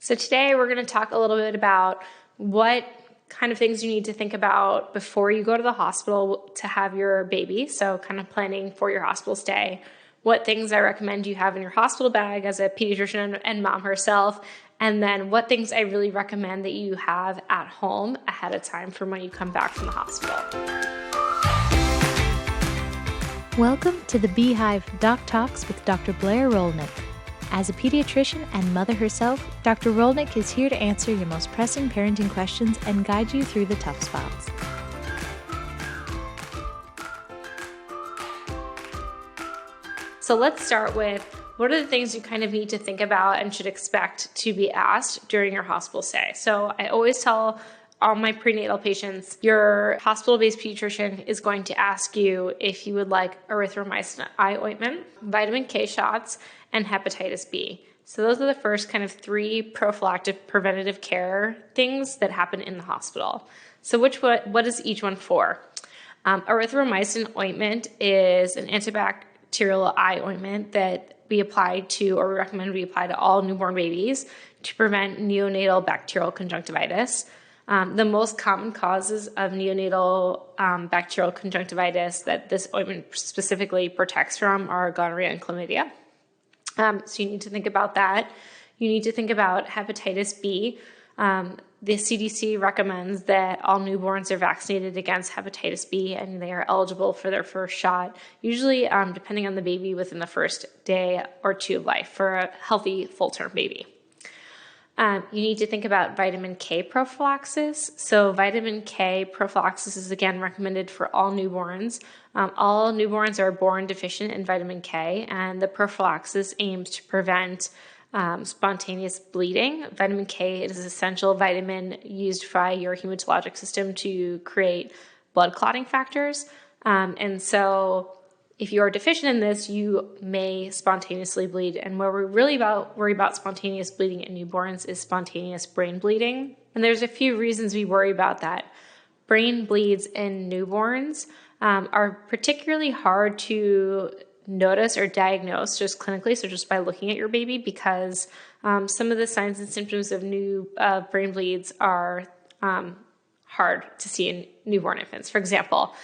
So today we're going to talk a little bit about what kind of things you need to think about before you go to the hospital to have your baby. So kind of planning for your hospital stay, what things I recommend you have in your hospital bag as a pediatrician and mom herself, and then what things I really recommend that you have at home ahead of time from when you come back from the hospital. Welcome to the Beehive Doc Talks with Dr. Blair Rolnick. As a pediatrician and mother herself, Dr. Rolnick is here to answer your most pressing parenting questions and guide you through the tough spots. So let's start with what are the things you kind of need to think about and should expect to be asked during your hospital stay. So I always tell all my prenatal patients, your hospital-based pediatrician is going to ask you if you would like erythromycin eye ointment, vitamin K shots, and hepatitis B. So those are the first kind of three prophylactic preventative care things that happen in the hospital. So what is each one for? Erythromycin ointment is an antibacterial eye ointment that we apply to, or we recommend we apply to all newborn babies to prevent neonatal bacterial conjunctivitis. The most common causes of neonatal bacterial conjunctivitis that this ointment specifically protects from are gonorrhea and chlamydia. So you need to think about that. You need to think about hepatitis B. The CDC recommends that all newborns are vaccinated against hepatitis B and they are eligible for their first shot, usually depending on the baby within the first day or two of life for a healthy full-term baby. You need to think about vitamin K prophylaxis. So vitamin K prophylaxis is again recommended for all newborns. All newborns are born deficient in vitamin K, and the prophylaxis aims to prevent spontaneous bleeding. Vitamin K is an essential vitamin used by your hematologic system to create blood clotting factors. And so if you are deficient in this, you may spontaneously bleed. And where we really worry about spontaneous bleeding in newborns is spontaneous brain bleeding. And there's a few reasons we worry about that. Brain bleeds in newborns are particularly hard to notice or diagnose just clinically, so just by looking at your baby, because some of the signs and symptoms of brain bleeds are hard to see in newborn infants. For example,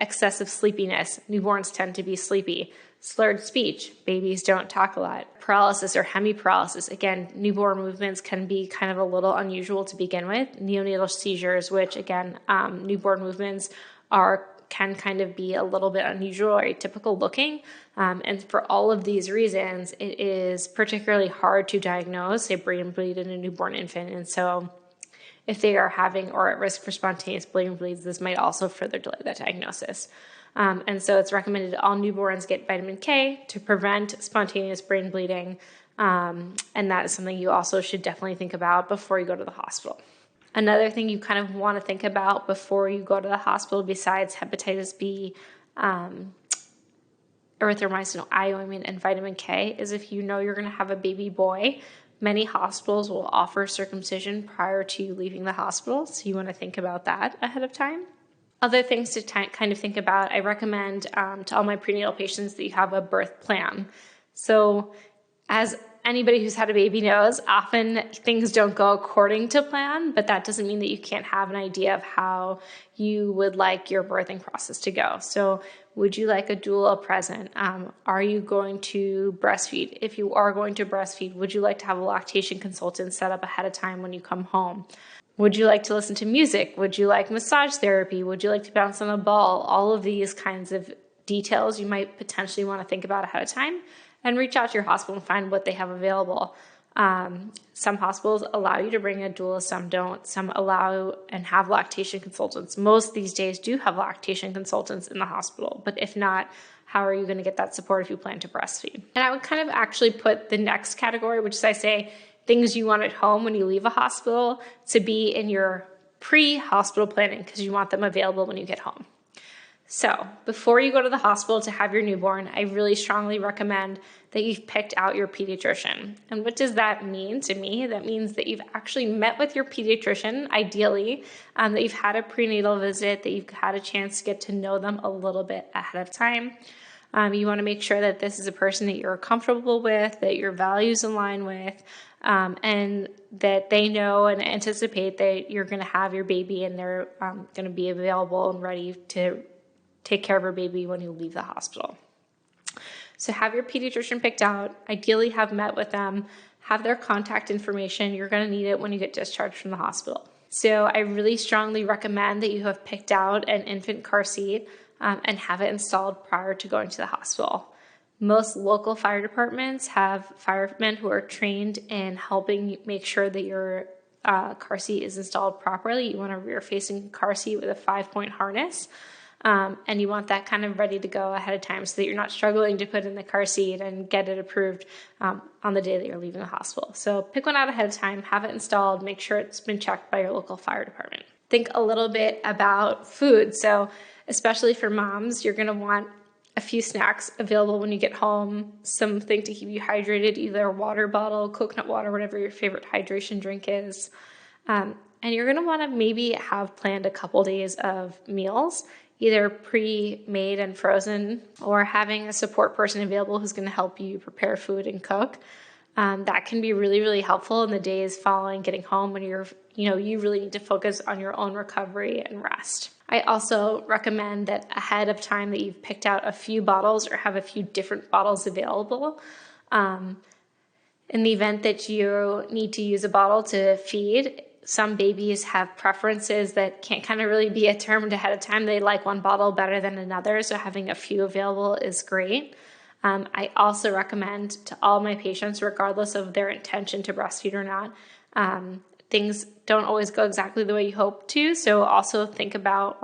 excessive sleepiness. Newborns tend to be sleepy. Slurred speech. Babies don't talk a lot. Paralysis or hemiparalysis. Again, newborn movements can be kind of a little unusual to begin with. Neonatal seizures, which again, newborn movements can kind of be a little bit unusual or atypical looking. And for all of these reasons, it is particularly hard to diagnose a brain bleed in a newborn infant. And so if they are having or at risk for spontaneous brain bleeds, this might also further delay that diagnosis. And so it's recommended all newborns get vitamin K to prevent spontaneous brain bleeding. And that is something you also should definitely think about before you go to the hospital. Another thing you kind of want to think about before you go to the hospital, besides hepatitis B, erythromycin eye ointment, and vitamin K, is if you know you're going to have a baby boy. Many hospitals will offer circumcision prior to leaving the hospital, so you want to think about that ahead of time. Other things to kind of think about, I recommend to all my prenatal patients that you have a birth plan. So as anybody who's had a baby knows, often things don't go according to plan, but that doesn't mean that you can't have an idea of how you would like your birthing process to go. So would you like a doula present? Are you going to breastfeed? If you are going to breastfeed, would you like to have a lactation consultant set up ahead of time when you come home? Would you like to listen to music? Would you like massage therapy? Would you like to bounce on a ball? All of these kinds of details you might potentially want to think about ahead of time and reach out to your hospital and find what they have available. Some hospitals allow you to bring a doula, some don't. Some allow and have lactation consultants. Most these days do have lactation consultants in the hospital, but if not, how are you going to get that support if you plan to breastfeed? And I would kind of actually put the next category, which is I say things you want at home when you leave a hospital, to be in your pre-hospital planning because you want them available when you get home. So before you go to the hospital to have your newborn, I really strongly recommend that you've picked out your pediatrician. And what does that mean to me? That means that you've actually met with your pediatrician, ideally, that you've had a prenatal visit, that you've had a chance to get to know them a little bit ahead of time. You want to make sure that this is a person that you're comfortable with, that your values align with, and that they know and anticipate that you're going to have your baby and they're going to be available and ready to take care of your baby when you leave the hospital. So have your pediatrician picked out, ideally have met with them, have their contact information. You're going to need it when you get discharged from the hospital. So I really strongly recommend that you have picked out an infant car seat and have it installed prior to going to the hospital. Most local fire departments have firemen who are trained in helping make sure that your car seat is installed properly. You want a rear-facing car seat with a 5-point harness. And you want that kind of ready to go ahead of time so that you're not struggling to put in the car seat and get it approved on the day that you're leaving the hospital. So pick one out ahead of time, have it installed, make sure it's been checked by your local fire department. Think a little bit about food. So especially for moms, you're going to want a few snacks available when you get home, something to keep you hydrated, either a water bottle, coconut water, whatever your favorite hydration drink is. And you're going to want to maybe have planned a couple days of meals, either pre-made and frozen, or having a support person available who's going to help you prepare food and cook. That can be really, really helpful in the days following getting home when you really need to focus on your own recovery and rest. I also recommend that ahead of time that you've picked out a few bottles or have a few different bottles available. In the event that you need to use a bottle to feed, some babies have preferences that can't kind of really be determined ahead of time. They like one bottle better than another, so having a few available is great. I also recommend to all my patients, regardless of their intention to breastfeed or not, things don't always go exactly the way you hope to. So also think about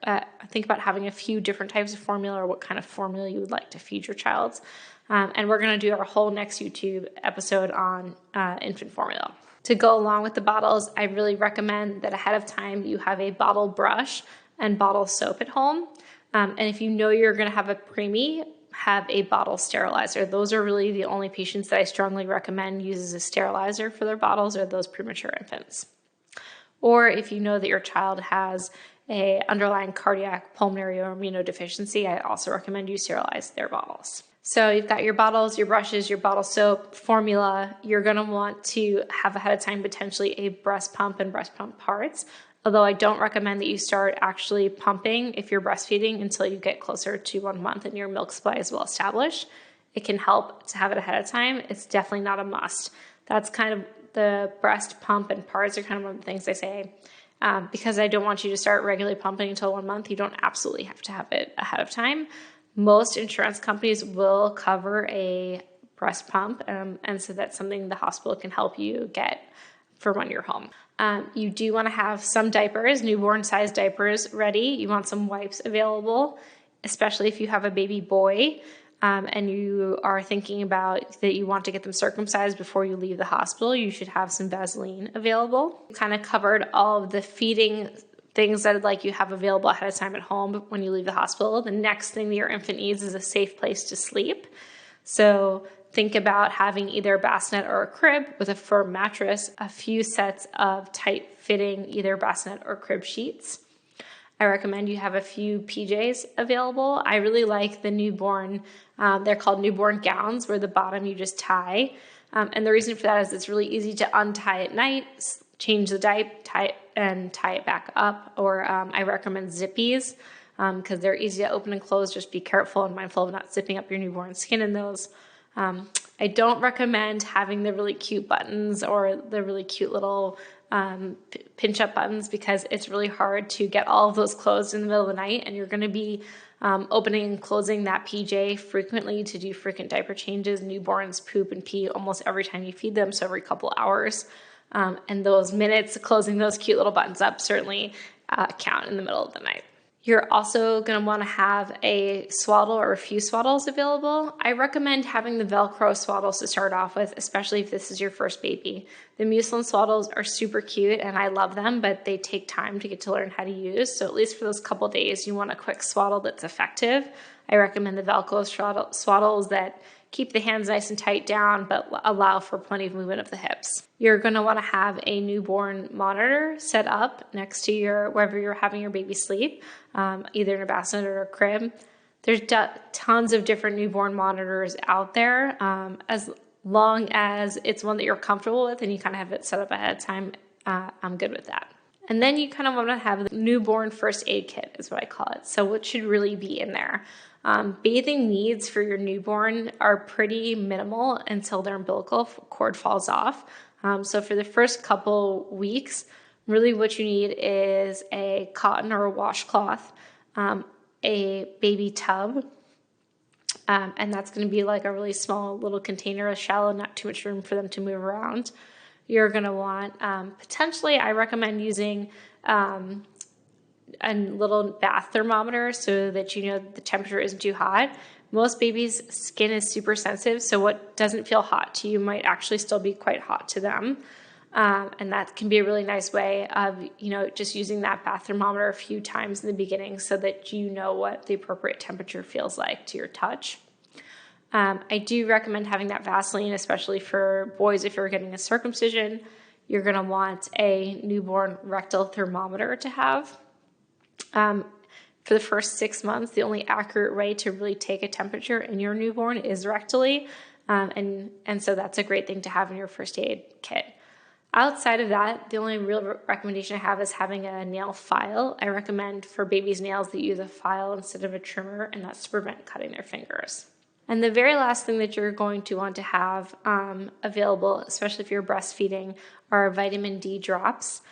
having a few different types of formula or what kind of formula you would like to feed your child. And we're going to do our whole next YouTube episode on infant formula. To go along with the bottles, I really recommend that ahead of time you have a bottle brush and bottle soap at home. And if you know you're going to have a preemie, have a bottle sterilizer. Those are really the only patients that I strongly recommend uses a sterilizer for their bottles, or those premature infants. Or if you know that your child has a underlying cardiac, pulmonary, or immunodeficiency, I also recommend you sterilize their bottles. So you've got your bottles, your brushes, your bottle soap, formula. You're going to want to have ahead of time potentially a breast pump and breast pump parts, although I don't recommend that you start actually pumping if you're breastfeeding until you get closer to 1 month and your milk supply is well established. It can help to have it ahead of time. It's definitely not a must. That's kind of the breast pump and parts are kind of one of the things I say. Because I don't want you to start regularly pumping until 1 month, you don't absolutely have to have it ahead of time. Most insurance companies will cover a breast pump, and so that's something the hospital can help you get for when you're home. You do want to have some diapers, newborn-sized diapers ready. You want some wipes available, especially if you have a baby boy and you are thinking about that you want to get them circumcised before you leave the hospital. You should have some Vaseline available. Kind of covered all of the feeding things that I'd like you have available ahead of time at home when you leave the hospital. The next thing that your infant needs is a safe place to sleep. So think about having either a bassinet or a crib with a firm mattress, a few sets of tight-fitting either bassinet or crib sheets. I recommend you have a few PJs available. I really like the newborn, they're called newborn gowns, where the bottom you just tie. And the reason for that is it's really easy to untie at night, change the diaper, tie it back up. Or I recommend zippies because they're easy to open and close. Just be careful and mindful of not zipping up your newborn skin in those. I don't recommend having the really cute buttons or the really cute little pinch up buttons because it's really hard to get all of those closed in the middle of the night, and you're going to be opening and closing that PJ frequently to do frequent diaper changes. Newborns poop and pee almost every time you feed them, so every couple hours. And those minutes closing those cute little buttons up certainly count in the middle of the night. You're also going to want to have a swaddle or a few swaddles available. I recommend having the Velcro swaddles to start off with, especially if this is your first baby. The muslin swaddles are super cute and I love them, but they take time to get to learn how to use. So at least for those couple days, you want a quick swaddle that's effective. I recommend the Velcro swaddles that keep the hands nice and tight down, but allow for plenty of movement of the hips. You're going to want to have a newborn monitor set up next to wherever you're having your baby sleep, either in a bassinet or a crib. There's tons of different newborn monitors out there. As long as it's one that you're comfortable with and you kind of have it set up ahead of time, I'm good with that. And then you kind of want to have the newborn first aid kit is what I call it. So what should really be in there? Bathing needs for your newborn are pretty minimal until their umbilical cord falls off. So for the first couple weeks, really what you need is a cotton or a washcloth, a baby tub, and that's going to be like a really small little container, shallow, not too much room for them to move around. You're going to want, potentially, I recommend using a little bath thermometer so that you know the temperature isn't too hot. Most babies' skin is super sensitive, so what doesn't feel hot to you might actually still be quite hot to them. And that can be a really nice way of, just using that bath thermometer a few times in the beginning so that you know what the appropriate temperature feels like to your touch. I do recommend having that Vaseline, especially for boys. If you're getting a circumcision, you're going to want a newborn rectal thermometer to have. For the first 6 months, the only accurate way to really take a temperature in your newborn is rectally. And so that's a great thing to have in your first aid kit. Outside of that, the only real recommendation I have is having a nail file. I recommend for babies' nails that you use a file instead of a trimmer, and that's to prevent cutting their fingers. And the very last thing that you're going to want to have available, especially if you're breastfeeding, are vitamin D drops.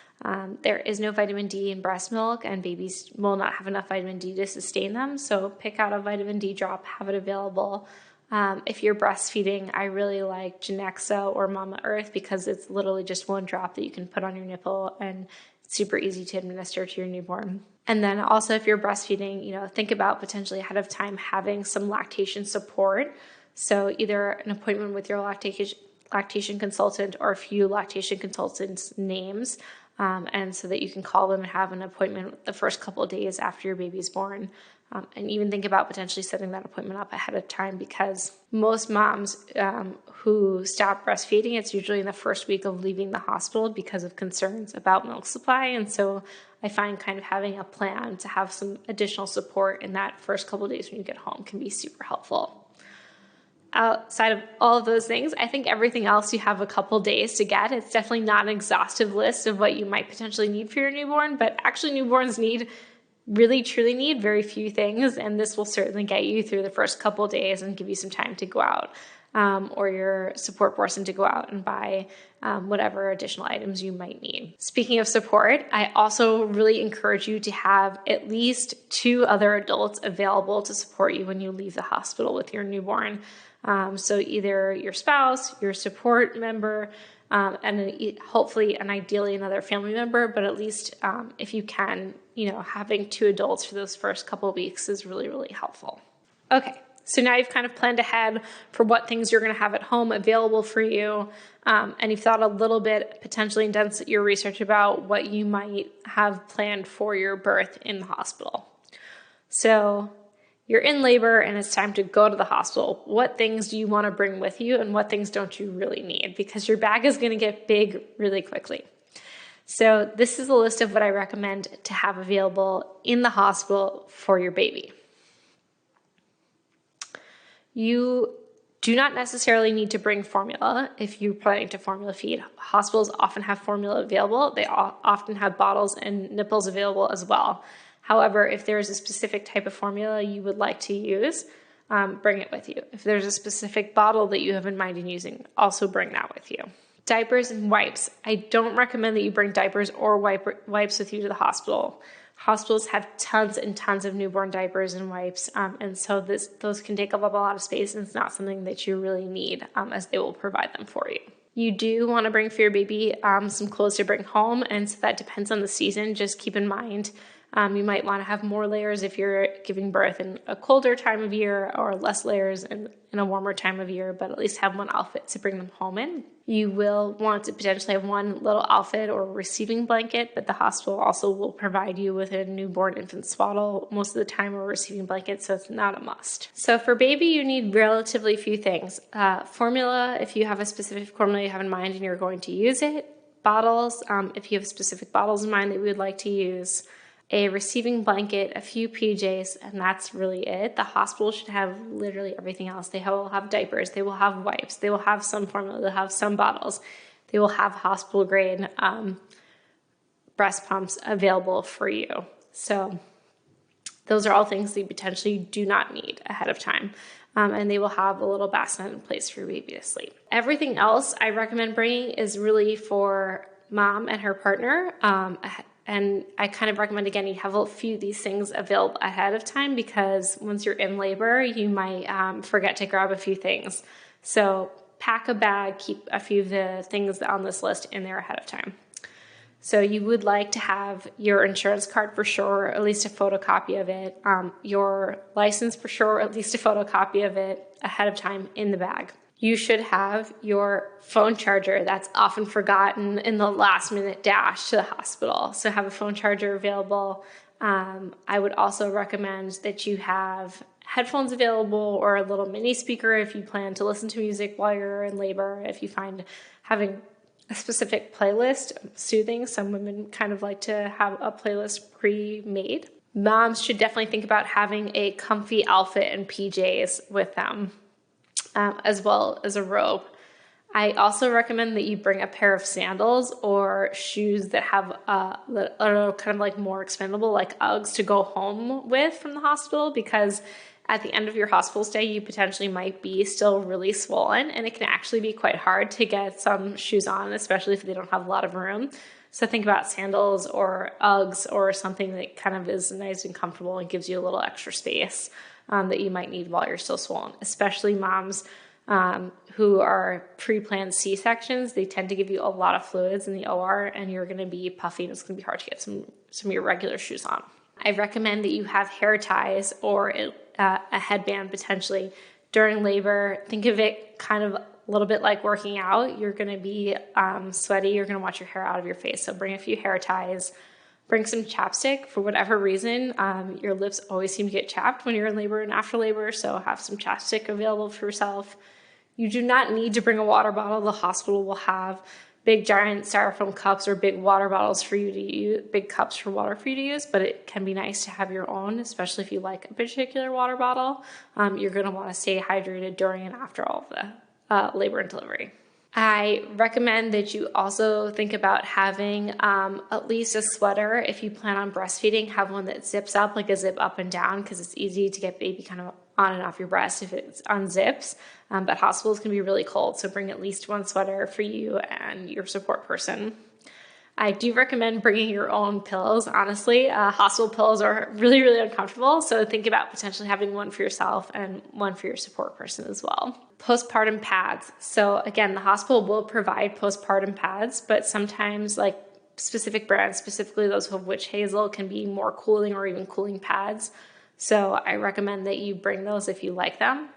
There is no vitamin D in breast milk, and babies will not have enough vitamin D to sustain them. So pick out a vitamin D drop, have it available. If you're breastfeeding, I really like Genexa or Mama Earth because it's literally just one drop that you can put on your nipple, and it's super easy to administer to your newborn. And then also if you're breastfeeding, think about potentially ahead of time having some lactation support. So either an appointment with your lactation consultant or a few lactation consultants' names, and so that you can call them and have an appointment the first couple of days after your baby's born. And even think about potentially setting that appointment up ahead of time, because most moms who stop breastfeeding, it's usually in the first week of leaving the hospital because of concerns about milk supply. And so I find kind of having a plan to have some additional support in that first couple of days when you get home can be super helpful. Outside of all of those things, I think everything else you have a couple days to get. It's definitely not an exhaustive list of what you might potentially need for your newborn, but actually newborns really truly need very few things, and this will certainly get you through the first couple days and give you some time to go out or your support person to go out and buy whatever additional items you might need. Speaking of support, I also really encourage you to have at least 2 other adults available to support you when you leave the hospital with your newborn. So either your spouse, your support member, and hopefully and ideally another family member, but at least if you can, having 2 adults for those first couple of weeks is really, really helpful. Okay, so now you've kind of planned ahead for what things you're going to have at home available for you, and you've thought a little bit potentially and done your research about what you might have planned for your birth in the hospital. So you're in labor and it's time to go to the hospital. What things do you want to bring with you and what things don't you really need? Because your bag is going to get big really quickly. So this is a list of what I recommend to have available in the hospital for your baby. You do not necessarily need to bring formula if you're planning to formula feed. Hospitals often have formula available. They often have bottles and nipples available as well. However, if there is a specific type of formula you would like to use, bring it with you. If there's a specific bottle that you have in mind in using, also bring that with you. Diapers and wipes. I don't recommend that you bring diapers or wipes with you to the hospital. Hospitals have tons and tons of newborn diapers and wipes, and so those can take up a lot of space, and it's not something that you really need, as they will provide them for you. You do want to bring for your baby some clothes to bring home, and so that depends on the season. Just keep in mind you might want to have more layers if you're giving birth in a colder time of year, or less layers in a warmer time of year, but at least have one outfit to bring them home in. You will want to potentially have one little outfit or receiving blanket, but the hospital also will provide you with a newborn infant swaddle most of the time, or receiving blanket, so it's not a must. So for baby, you need relatively few things. Formula, if you have a specific formula you have in mind and you're going to use it. Bottles, if you have specific bottles in mind that we would like to use. a receiving blanket, a few PJs, and that's really it. The hospital should have literally everything else. They will have diapers, they will have wipes, they will have some formula, they'll have some bottles, they will have hospital grade breast pumps available for you. So those are all things that you potentially do not need ahead of time. And they will have a little bassinet in place for your baby to sleep. Everything else I recommend bringing is really for mom and her partner. And I kind of recommend, again, you have a few of these things available ahead of time, because once you're in labor, you might forget to grab a few things. So pack a bag, keep a few of the things on this list in there ahead of time. So you would like to have your insurance card for sure, at least a photocopy of it, your license for sure, at least a photocopy of it ahead of time in the bag. You should have your phone charger. That's often forgotten in the last minute dash to the hospital. So have a phone charger available. I would also recommend that you have headphones available, or a little mini speaker if you plan to listen to music while you're in labor. If you find having a specific playlist soothing, some women kind of like to have a playlist pre-made. Moms should definitely think about having a comfy outfit and PJs with them, as well as a robe. I also recommend that you bring a pair of sandals or shoes that have that are kind of like more expendable, like Uggs, to go home with from the hospital, because at the end of your hospital stay, you potentially might be still really swollen, and it can actually be quite hard to get some shoes on, especially if they don't have a lot of room. So think about sandals or Uggs or something that kind of is nice and comfortable and gives you a little extra space that you might need while you're still swollen, especially moms who are pre-planned C-sections. They tend to give you a lot of fluids in the OR, and you're going to be puffy, and it's going to be hard to get some of your regular shoes on. I recommend that you have hair ties or a headband potentially during labor. Think of it kind of a little bit like working out. You're going to be sweaty. You're going to want your hair out of your face. So bring a few hair ties. Bring some chapstick. For whatever reason, your lips always seem to get chapped when you're in labor and after labor, so have some chapstick available for yourself. You do not need to bring a water bottle. The hospital will have big giant styrofoam cups or big water bottles for you to use, big cups for water for you to use, but it can be nice to have your own, especially if you like a particular water bottle. You're going to want to stay hydrated during and after all of the labor and delivery. I recommend that you also think about having at least a sweater. If you plan on breastfeeding, have one that zips up, like a zip up and down, because it's easy to get baby kind of on and off your breast if it's unzips. But hospitals can be really cold, so bring at least one sweater for you and your support person. I do recommend bringing your own pillows. Honestly, hospital pillows are really, really uncomfortable. So think about potentially having one for yourself and one for your support person as well. Postpartum pads. So again, the hospital will provide postpartum pads, but sometimes like specific brands, specifically those of Witch Hazel, can be more cooling or even cooling pads. So I recommend that you bring those if you like them.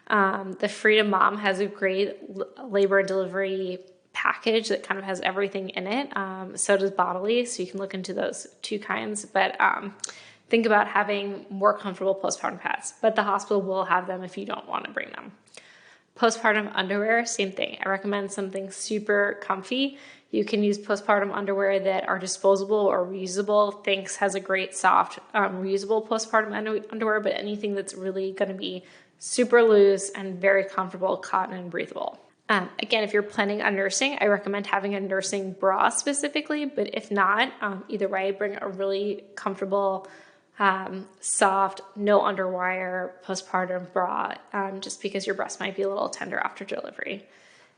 The Freedom Mom has a great labor and delivery package that kind of has everything in it. So does Bodily, so you can look into those two kinds. But think about having more comfortable postpartum pads. But the hospital will have them if you don't want to bring them. Postpartum underwear, same thing. I recommend something super comfy. You can use postpartum underwear that are disposable or reusable. Thinx has a great soft reusable postpartum underwear, but anything that's really going to be super loose and very comfortable, cotton and breathable. Again, if you're planning on nursing, I recommend having a nursing bra specifically, but if not, either way, bring a really comfortable, soft, no underwire postpartum bra, just because your breast might be a little tender after delivery.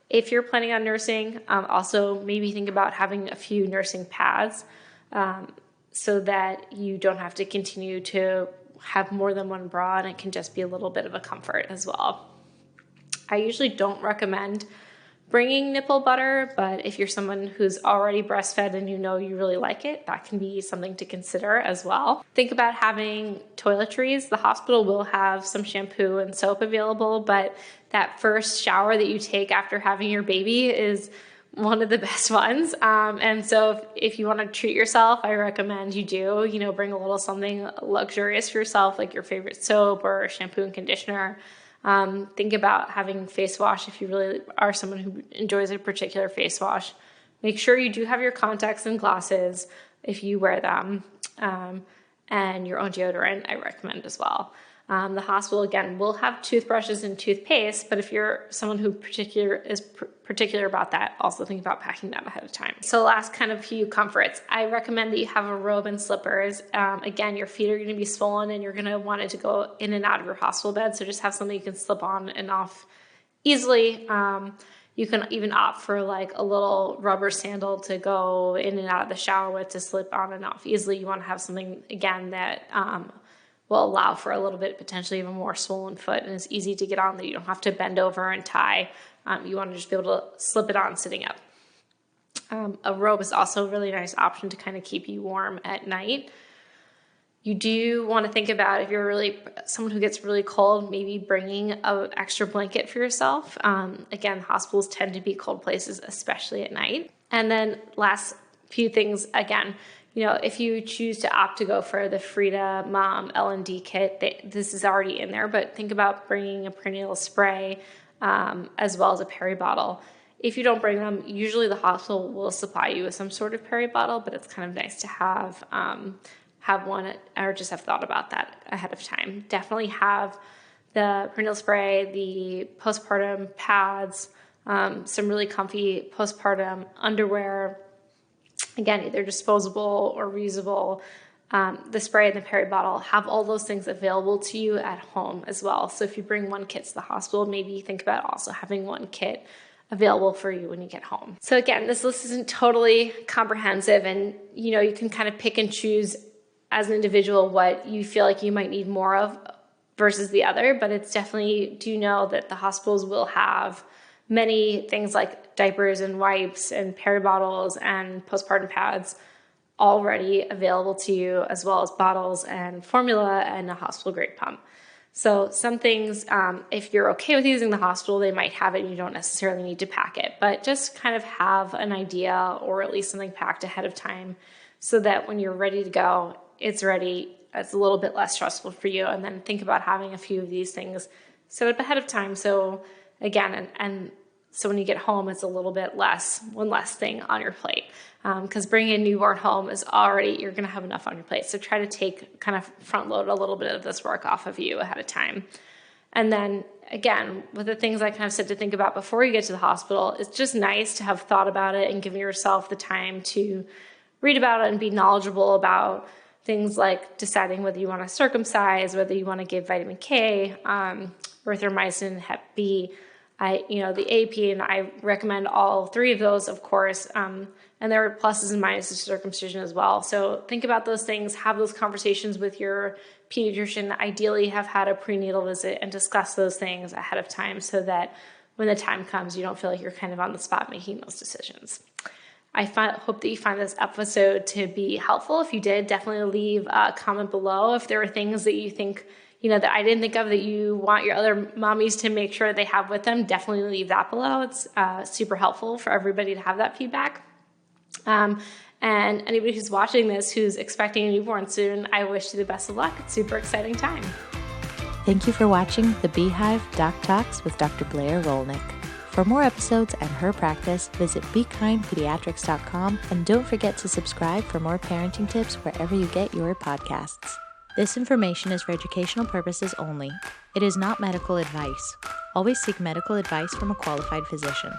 If you're planning on nursing, also maybe think about having a few nursing pads so that you don't have to continue to have more than one bra, and it can just be a little bit of a comfort as well. I usually don't recommend bringing nipple butter, but if you're someone who's already breastfed and you know you really like it, that can be something to consider as well. Think about having toiletries. The hospital will have some shampoo and soap available, but that first shower that you take after having your baby is one of the best ones. And so if you want to treat yourself, I recommend you do, bring a little something luxurious for yourself, like your favorite soap or shampoo and conditioner. Think about having face wash if you really are someone who enjoys a particular face wash. Make sure you do have your contacts and glasses if you wear them. and your own deodorant, I recommend as well. The hospital, again, will have toothbrushes and toothpaste, but if you're someone who is particular about that, also think about packing that ahead of time. So last kind of few comforts. I recommend that you have a robe and slippers. Again, your feet are going to be swollen and you're going to want it to go in and out of your hospital bed. So just have something you can slip on and off easily. You can even opt for like a little rubber sandal to go in and out of the shower with to slip on and off easily. You want to have something, again, that will allow for a little bit, potentially even more swollen foot, and it's easy to get on that you don't have to bend over and tie. You want to just be able to slip it on sitting up. A robe is also a really nice option to kind of keep you warm at night. You do want to think about if you're really someone who gets really cold, maybe bringing an extra blanket for yourself. Again, hospitals tend to be cold places, especially at night. And then last few things, again, if you choose to opt to go for the Frida Mom L&D kit, this is already in there, but think about bringing a prenatal spray as well as a peri bottle. If you don't bring them, usually the hospital will supply you with some sort of peri bottle, but it's kind of nice to have one or just have thought about that ahead of time. Definitely have the prenatal spray, the postpartum pads, some really comfy postpartum underwear. Again, either disposable or reusable. The spray and the peri bottle, have all those things available to you at home as well. So if you bring one kit to the hospital, maybe think about also having one kit available for you when you get home. So again, this list isn't totally comprehensive, and you can kind of pick and choose as an individual what you feel like you might need more of versus the other, but it's definitely, do know that the hospitals will have many things like diapers and wipes and peri bottles and postpartum pads already available to you, as well as bottles and formula and a hospital grade pump. So some things, if you're okay with using the hospital, they might have it and you don't necessarily need to pack it, but just kind of have an idea or at least something packed ahead of time so that when you're ready to go, it's ready. It's a little bit less stressful for you. And then think about having a few of these things set up ahead of time. So again, and so when you get home, it's a little bit one less thing on your plate. Because bringing a newborn home is already, you're going to have enough on your plate. So try to kind of front load a little bit of this work off of you ahead of time. And then again, with the things I kind of said to think about before you get to the hospital, it's just nice to have thought about it and give yourself the time to read about it and be knowledgeable about things like deciding whether you want to circumcise, whether you want to give vitamin K, erythromycin, Hep B, the AP, and I recommend all three of those, of course. And there are pluses and minuses to circumcision as well. So think about those things, have those conversations with your pediatrician, ideally have had a prenatal visit and discuss those things ahead of time so that when the time comes, you don't feel like you're kind of on the spot making those decisions. I hope that you find this episode to be helpful. If you did, definitely leave a comment below. If there are things that you think, that I didn't think of that you want your other mommies to make sure they have with them, definitely leave that below. It's super helpful for everybody to have that feedback. And anybody who's watching this who's expecting a newborn soon, I wish you the best of luck. It's a super exciting time. Thank you for watching the Beehive Doc Talks with Dr. Blair Rolnick. For more episodes and her practice, visit BeKindPediatrics.com, and don't forget to subscribe for more parenting tips wherever you get your podcasts. This information is for educational purposes only. It is not medical advice. Always seek medical advice from a qualified physician.